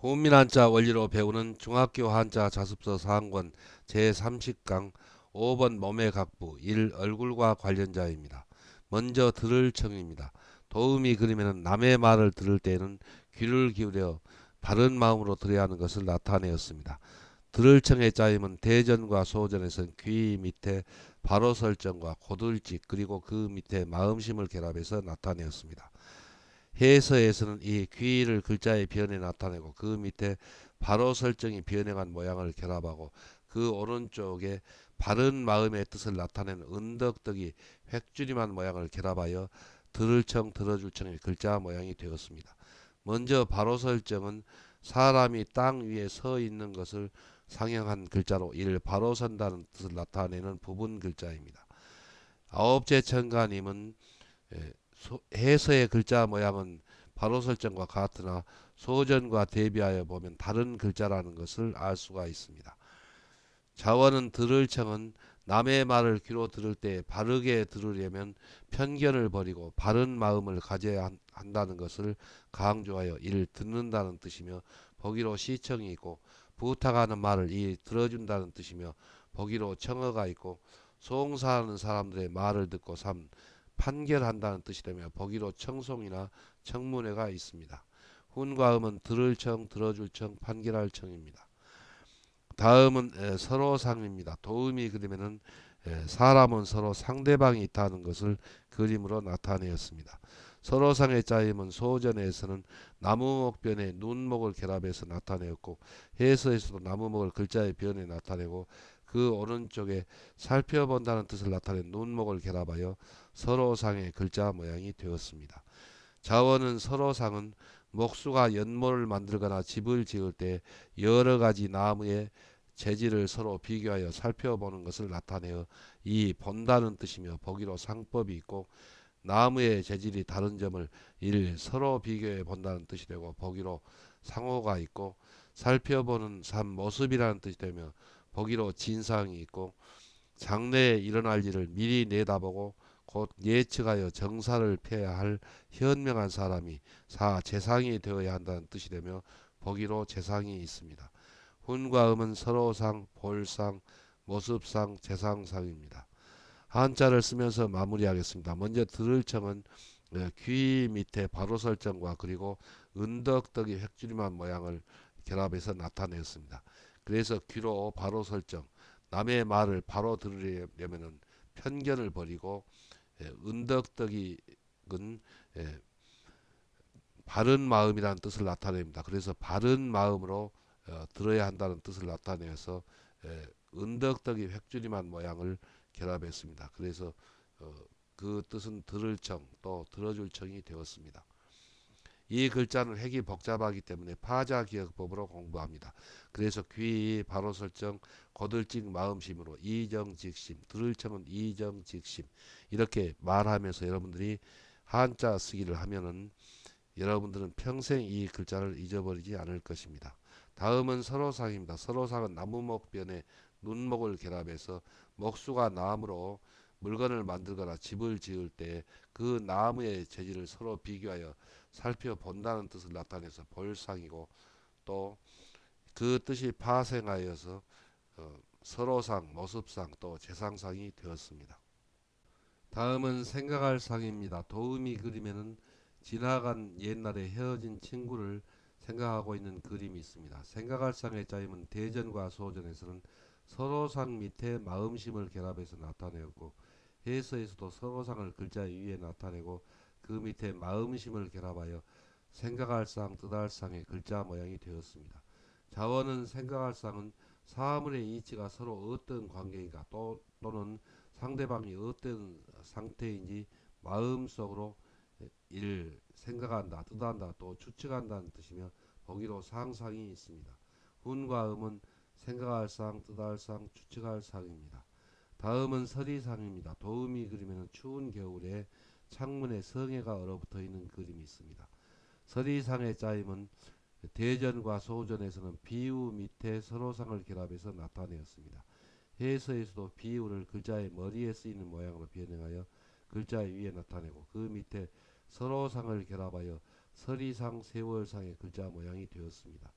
호민 한자 원리로 배우는 중학교 한자 자습서 사항권 제30강 5번 몸의 각부 1 얼굴과 관련자입니다. 먼저 들을 청입니다. 도움이 그리면 남의 말을 들을 때에는 귀를 기울여 바른 마음으로 들어야 하는 것을 나타내었습니다. 들을 청의 짜임은 대전과 소전에서는 귀 밑에 바로 설정과 고들직 그리고 그 밑에 마음심을 결합해서 나타내었습니다. 해서에서는 이 귀를 글자의 변에 나타내고 그 밑에 바로 설정이 변형한 모양을 결합하고 그 오른쪽에 바른 마음의 뜻을 나타내는 은덕덕이 획줄임한 모양을 결합하여 들을청 들어줄청의 글자 모양이 되었습니다. 먼저 바로 설정은 사람이 땅 위에 서 있는 것을 상형한 글자로 이를 바로 선다는 뜻을 나타내는 부분 글자입니다. 아홉째 천가님은 해서의 글자 모양은 바로 설정과 같으나 소전과 대비하여 보면 다른 글자라는 것을 알 수가 있습니다. 자원은 들을 청은 남의 말을 귀로 들을 때 바르게 들으려면 편견을 버리고 바른 마음을 가져야 한다는 것을 강조하여 이를 듣는다는 뜻이며, 보기로 시청이 있고 부탁하는 말을 이 들어준다는 뜻이며, 보기로 청어가 있고 송사하는 사람들의 말을 듣고 판결한다는 뜻이 되며, 보기로 청송이나 청문회가 있습니다. 훈과 음은 들을 청, 들어줄 청, 판결할 청입니다. 다음은 서로상입니다. 도움이 그리면은 사람은 서로 상대방이 있다는 것을 그림으로 나타내었습니다. 서로상의 짜임은 소전에서는 나무목변에 눈목을 결합해서 나타내었고, 해서에서도 나무목을 글자의 변에 나타내고 그 오른쪽에 살펴본다는 뜻을 나타낸 눈목을 결합하여 서로상의 글자 모양이 되었습니다. 자원은 서로상은 목수가 연못을 만들거나 집을 지을 때 여러 가지 나무의 재질을 서로 비교하여 살펴보는 것을 나타내어 이 본다는 뜻이며, 보기로 상법이 있고 나무의 재질이 다른 점을 서로 비교해 본다는 뜻이 되고, 보기로 상호가 있고 살펴보는 모습이라는 뜻이 되며, 보기로 진상이 있고 장래에 일어날 일을 미리 내다보고 곧 예측하여 정사를 펴야 할 현명한 사람이 재상이 되어야 한다는 뜻이 되며, 보기로 재상이 있습니다. 훈과 음은 서로상, 볼상, 모습상, 재상상입니다. 한자를 쓰면서 마무리하겠습니다. 먼저 들을 청은 귀 밑에 바로 설정과 그리고 은덕덕이 획줄임한 모양을 결합해서 나타냈습니다. 그래서 귀로 바로 설정, 남의 말을 바로 들으려면 편견을 버리고 은덕덕이은 바른 마음이라는 뜻을 나타냅니다. 그래서 바른 마음으로 들어야 한다는 뜻을 나타내서 은덕덕이 획줄임한 모양을 결합했습니다. 그래서 어, 그 뜻은 들을 청 또 들어줄 청이 되었습니다. 이 글자는 획이 복잡하기 때문에 파자기억법으로 공부합니다. 그래서 귀 바로 설정 거들찍 마음심으로 이정직심, 들을 청은 이정직심 이렇게 말하면서 여러분들이 한자 쓰기를 하면은 여러분들은 평생 이 글자를 잊어버리지 않을 것입니다. 다음은 서로상입니다. 서로상은 나무목변에 눈목을 결합해서 목수가 나무로 물건을 만들거나 집을 지을 때 그 나무의 재질을 서로 비교하여 살펴본다는 뜻을 나타내서 볼상이고, 또 그 뜻이 파생하여서 서로상, 모습상, 또 재상상이 되었습니다. 다음은 생각할 상입니다. 도움이 그림에는 지나간 옛날에 헤어진 친구를 생각하고 있는 그림이 있습니다. 생각할 상의 짜임은 대전과 소전에서는 서로상 밑에 마음심을 결합해서 나타내었고, 해서에서도 서로상을 글자 위에 나타내고 그 밑에 마음심을 결합하여 생각할 상, 뜻할 상의 글자 모양이 되었습니다. 자원은 생각할 상은 사물의 이치가 서로 어떤 관계인가 또는 상대방이 어떤 상태인지 마음속으로 생각한다, 뜻한다, 또 추측한다는 뜻이며, 보기로 상상이 있습니다. 훈과 음은 생각할 상, 뜻할 상, 추측할 상입니다. 다음은 서리상입니다. 도움이 그리면 추운 겨울에 창문에 성에가 얼어붙어 있는 그림이 있습니다. 서리상의 짜임은 대전과 소전에서는 비유 밑에 서로상을 결합해서 나타내었습니다. 해서에서도 비유를 글자의 머리에 쓰이는 모양으로 변형하여 글자 위에 나타내고 그 밑에 서로상을 결합하여 서리상, 세월상의 글자 모양이 되었습니다.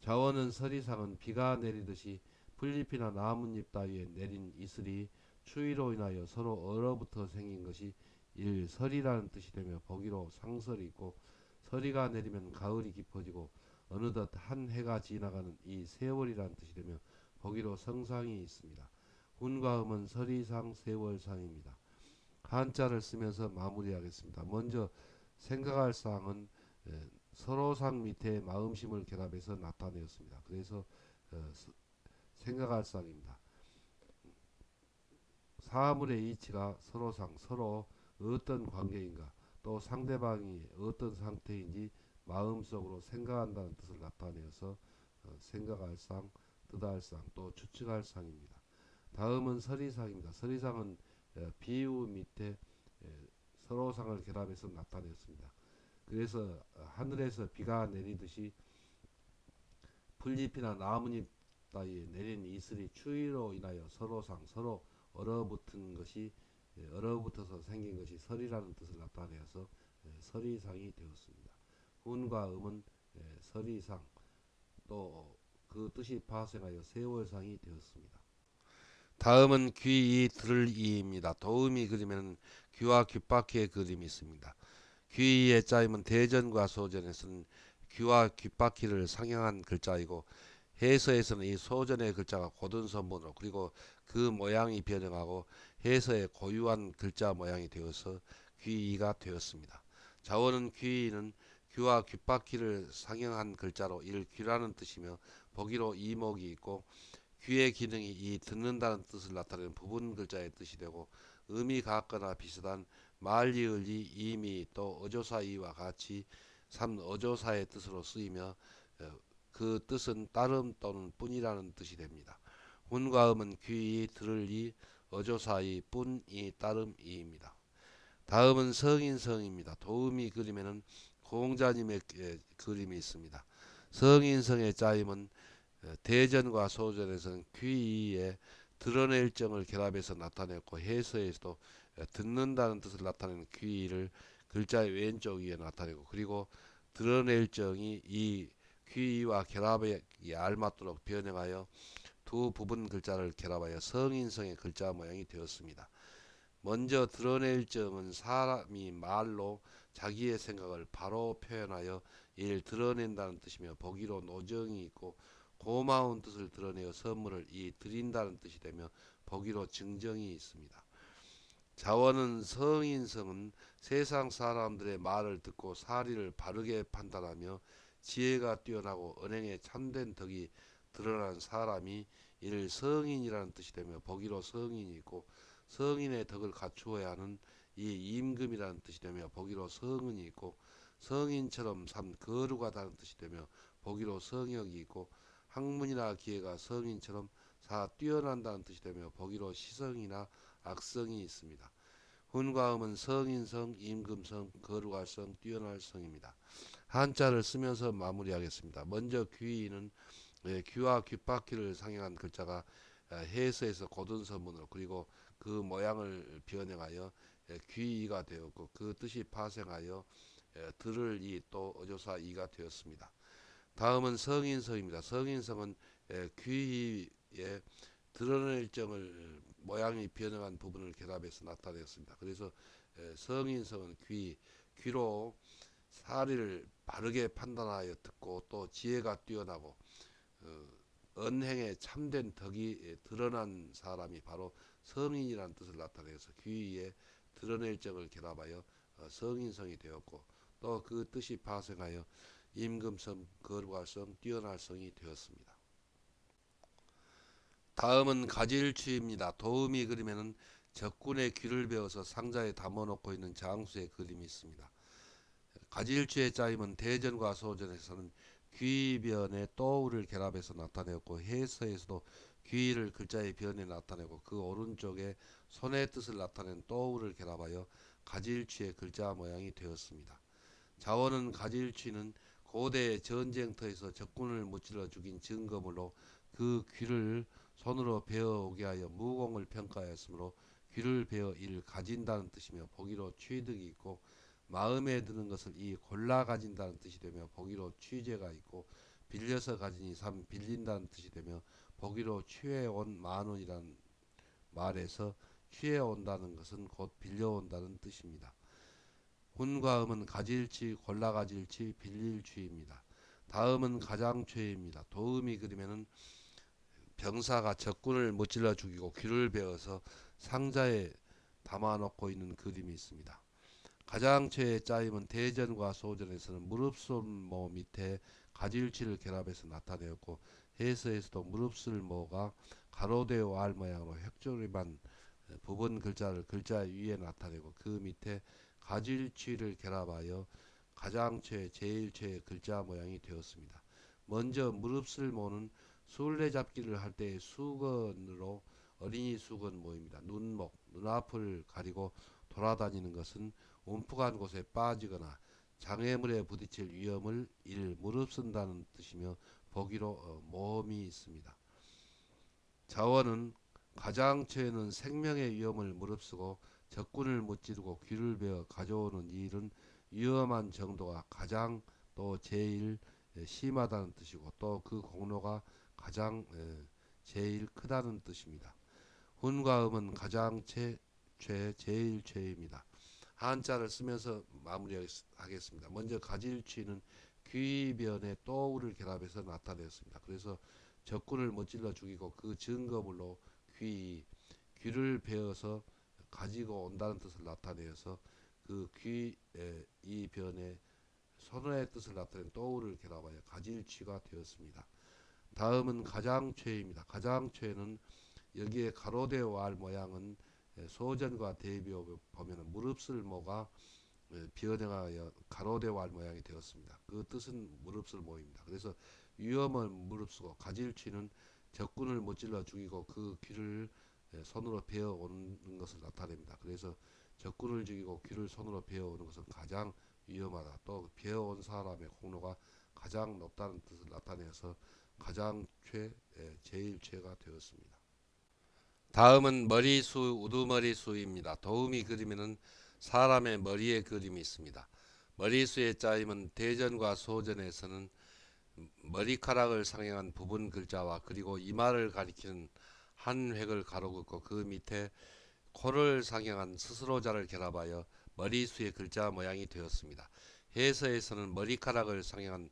자원은 서리상은 비가 내리듯이 풀잎이나 나뭇잎 따위에 내린 이슬이 추위로 인하여 서로 얼어붙어 생긴 것이 일설이라는 뜻이 되며 보기로 상설이 있고, 서리가 내리면 가을이 깊어지고 어느덧 한 해가 지나가는 이 세월이라는 뜻이 되며 보기로 성상이 있습니다. 운과 음은 서리상 세월상입니다. 한자를 쓰면서 마무리하겠습니다. 먼저 생각할 사항은 서로상 밑에 마음심을 결합해서 나타내었습니다. 그래서 생각할 사항입니다. 사물의 이치가 서로상, 서로 어떤 관계인가, 또 상대방이 어떤 상태인지 마음속으로 생각한다는 뜻을 나타내어서 생각할 상, 뜻할 상, 또 추측할 상입니다. 다음은 서리상입니다. 서리상은 비유 밑에 서로상을 결합해서 나타냈습니다. 그래서 하늘에서 비가 내리듯이 풀잎이나 나뭇잎 따위에 내린 이슬이 추위로 인하여 서로상, 서로 얼어붙은 것이 얼어붙어서 생긴 것이 설이라는 뜻을 나타내어서 설이상이 되었습니다. 운과 음은 설이상, 또 그 뜻이 파생하여 세월상이 되었습니다. 다음은 귀이 들을 이입니다. 도음이 그리면 귀와 귓바퀴의 그림이 있습니다. 귀의 짜임은 대전과 소전에서는 귀와 귓바퀴를 상형한 글자이고, 해서에서는 이 소전의 글자가 고든 선본으로, 그리고 그 모양이 변형하고 해서의 고유한 글자 모양이 되어서 귀이가 되었습니다. 자원은 귀이는 귀와 귓바퀴를 상형한 글자로 일귀라는 뜻이며 보기로 이목이 있고, 귀의 기능이 이 듣는다는 뜻을 나타내는 부분 글자의 뜻이 되고, 음이 같거나 비슷한 말리을리 이미 또 어조사이와 같이 삼어조사의 뜻으로 쓰이며 그 뜻은 따름 또는 뿐이라는 뜻이 됩니다. 운과 음은 귀이 들을이 어조사이 뿐이 따름이입니다. 다음은 성인성입니다. 도음이 그림에는 공자님의 그림이 있습니다. 성인성의 짜임은 대전과 소전에서는 귀의 드러낼 정을 결합해서 나타냈고, 해서에서도 듣는다는 뜻을 나타내는 귀를 글자의 왼쪽 위에 나타내고, 그리고 드러낼 정이 이 귀와 결합에 알맞도록 변형하여 두 부분 글자를 결합하여 성인성의 글자 모양이 되었습니다. 먼저 드러낼 점은 사람이 말로 자기의 생각을 바로 표현하여 이를 드러낸다는 뜻이며, 보기로 노정이 있고 고마운 뜻을 드러내어 선물을 드린다는 뜻이 되며 보기로 증정이 있습니다. 자원은 성인성은 세상 사람들의 말을 듣고 사리를 바르게 판단하며 지혜가 뛰어나고 언행에 참된 덕이 드러난 사람이 이를 성인이라는 뜻이 되며 보기로 성인이 있고, 성인의 덕을 갖추어야 하는 이 임금이라는 뜻이 되며 보기로 성은이 있고, 성인처럼 삶 거룩하다는 뜻이 되며 보기로 성역이 있고, 학문이나 기회가 성인처럼 사 뛰어난다는 뜻이 되며 보기로 시성이나 악성이 있습니다. 훈과 음은 성인성, 임금성, 거룩할 성, 뛰어날 성입니다. 한자를 쓰면서 마무리하겠습니다. 먼저 귀는 귀와 귓바퀴를 상징한 글자가 해서에서 고든 선문으로, 그리고 그 모양을 변형하여 귀이가 되었고, 그 뜻이 파생하여 들을 이 또 어조사 이가 되었습니다. 다음은 성인성입니다. 성인성은 귀의 드러낼 점을 모양이 변형한 부분을 결합해서 나타냈습니다. 그래서 성인성은 귀로 사리를 바르게 판단하여 듣고, 또 지혜가 뛰어나고 언행에 참된 덕이 드러난 사람이 바로 성인이라는 뜻을 나타내서 귀에 드러낼 점을 결합하여 성인성이 되었고, 또 그 뜻이 파생하여 임금성, 거룩할성, 뛰어날성이 되었습니다. 다음은 가지일추입니다. 도움이 그림에는 적군의 귀를 베어서 상자에 담아놓고 있는 장수의 그림이 있습니다. 가지일추의 짜임은 대전과 소전에서는 귀변의 또우를 결합해서 나타내었고, 해서에서도 귀를 글자의 변에 나타내고, 그 오른쪽에 손의 뜻을 나타낸 또우를 결합하여 가지일추의 글자 모양이 되었습니다. 자원은 가지일추는 고대 전쟁터에서 적군을 무찔러 죽인 증거물로 그 귀를 손으로 베어오게 하여 무공을 평가하였으므로 귀를 베어 이를 가진다는 뜻이며 보기로 취득이 있고, 마음에 드는 것을 골라 가진다는 뜻이 되며 보기로 취재가 있고, 빌려서 가지니 3. 빌린다는 뜻이 되며 보기로 취해온 만원이라는 말에서 취해온다는 것은 곧 빌려온다는 뜻입니다. 훈과 음은 가질치, 골라가질치, 빌릴취입니다. 다음은 가장최입니다. 도음이 그리면은 병사가 적군을 못질러 죽이고 귀를 베어서 상자에 담아놓고 있는 그림이 있습니다. 가장최의 짜임은 대전과 소전에서는 무릅쓸모 밑에 가질치를 결합해서 나타내었고 해서에서도 무릅쓸모가 가로대와 알 모양으로 획조리만 부분 글자를 글자 위에 나타내고 그 밑에 가질취를 결합하여 가장최, 제일최의 글자 모양이 되었습니다. 먼저 무릅쓸모는 술래잡기를 할 때의 수건으로 어린이 수건 모입니다. 눈목, 눈앞을 가리고 돌아다니는 것은 움푹한 곳에 빠지거나 장애물에 부딪힐 위험을 무릅쓴다는 뜻이며 보기로 모험이 있습니다. 자원은 가장체에는 생명의 위험을 무릅쓰고 적군을 무찌르고 귀를 베어 가져오는 일은 위험한 정도가 가장 또 제일 심하다는 뜻이고 또 그 공로가 가장 제일 크다는 뜻입니다. 훈과 음은 가장 제일 최입니다. 한자를 쓰면서 마무리하겠습니다. 먼저 가질취는 귀변에 또우를 결합해서 나타냈습니다. 그래서 적군을 못질러 죽이고 그 증거물로 귀를 베어서 가지고 온다는 뜻을 나타내어서 그 이 변에 선호의 뜻을 나타낸 또우를 결합하여 가질취가 되었습니다. 다음은 가장최입니다. 가장최는 여기에 가로대와 알 모양은 소전과 대비해 보면 무릅쓸모가 변형하여 가로대와 알 모양이 되었습니다. 그 뜻은 무릅쓸모입니다. 그래서 위험을 무릅쓰고 가질취는 적군을 못질러 죽이고 그 귀를 손으로 베어 오는 것을 나타냅니다. 그래서 적군을 죽이고 귀를 손으로 베어 오는 것은 가장 위험하다. 또 베어 온 사람의 공로가 가장 높다는 뜻을 나타내서 가장 제일 최가 되었습니다. 다음은 머리수, 우두머리수입니다. 도움이 그리면은 사람의 머리에 그림이 있습니다. 머리수의 짜임은 대전과 소전에서는 머리카락을 상징한 부분 글자와 그리고 이마를 가리키는 한 획을 가로 긋고 그 밑에 코를 상징한 스스로자를 결합하여 머리수의 글자 모양이 되었습니다. 해서에서는 머리카락을 상징한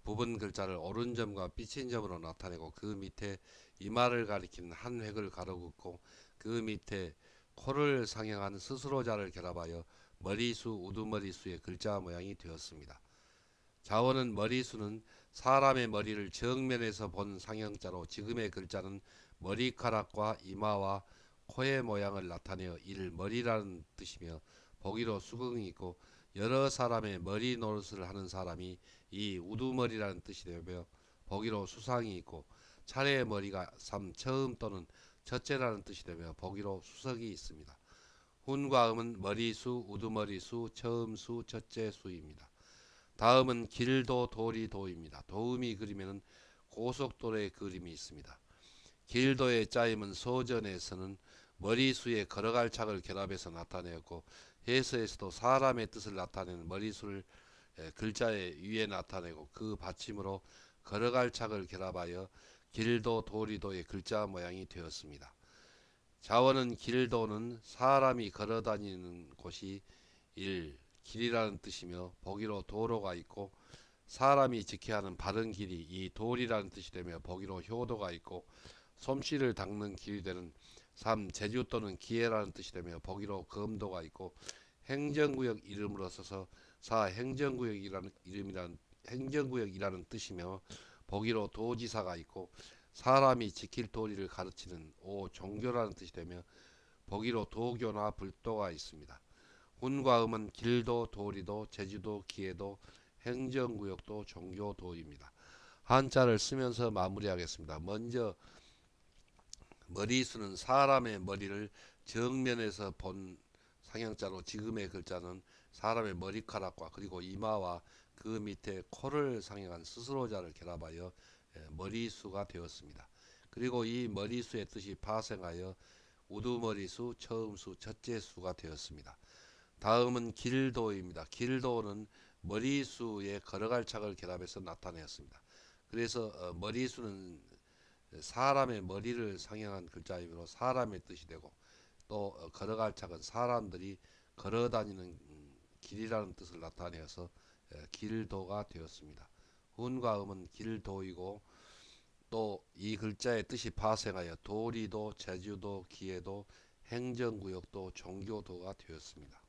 부분 글자를 오른점과 삐친 점으로 나타내고 그 밑에 이마를 가리키는 한 획을 가로 긋고 그 밑에 코를 상징한 스스로자를 결합하여 머리수, 우두머리수의 글자 모양이 되었습니다. 자원은 머리수는 사람의 머리를 정면에서 본 상형자로 지금의 글자는 머리카락과 이마와 코의 모양을 나타내어 이를 머리라는 뜻이며 보기로 수긍이 있고 여러 사람의 머리 노릇을 하는 사람이 이 우두머리라는 뜻이 되며 보기로 수상이 있고 차례의 머리가 처음 또는 첫째라는 뜻이 되며 보기로 수석이 있습니다. 훈과 음은 머리수, 우두머리수, 처음수, 첫째수입니다. 다음은 길도, 도리, 도입니다. 도음이 그리면 고속도로의 그림이 있습니다. 길도의 짜임은 소전에서는 머리수에 걸어갈 착을 결합해서 나타내었고 해서에서도 사람의 뜻을 나타내는 머리수를 글자의 위에 나타내고 그 받침으로 걸어갈 착을 결합하여 길도, 도리도의 글자 모양이 되었습니다. 자원은 길도는 사람이 걸어다니는 곳이 길이라는 뜻이며 보기로 도로가 있고 사람이 지켜야 하는 바른 길이 이 도리라는 뜻이 되며 보기로 효도가 있고 솜씨를 닦는 길이 되는 3. 제주 또는 기회라는 뜻이 되며 보기로 검도가 있고 행정구역 이름으로 써서 4. 행정구역이라는 뜻이며 보기로 도지사가 있고 사람이 지킬 도리를 가르치는 5. 종교라는 뜻이 되며 보기로 도교나 불도가 있습니다. 훈과 음은 길도, 도리도, 제주도, 기회도, 행정구역도, 종교도입니다. 한자를 쓰면서 마무리하겠습니다. 먼저 머리수는 사람의 머리를 정면에서 본 상형자로 지금의 글자는 사람의 머리카락과 그리고 이마와 그 밑에 코를 상형한 스스로자를 결합하여 머리수가 되었습니다. 그리고 이 머리수의 뜻이 파생하여 우두머리수, 처음수, 첫째수가 되었습니다. 다음은 길도입니다. 길도는 머리수에 걸어갈 착을 결합해서 나타내었습니다. 그래서 머리수는 사람의 머리를 상징한 글자이므로 사람의 뜻이 되고, 또 걸어갈 착은 사람들이 걸어다니는 길이라는 뜻을 나타내어서 길도가 되었습니다. 훈과 음은 길도이고, 또 이 글자의 뜻이 파생하여 도리도, 제주도, 기회도, 행정구역도, 종교도가 되었습니다.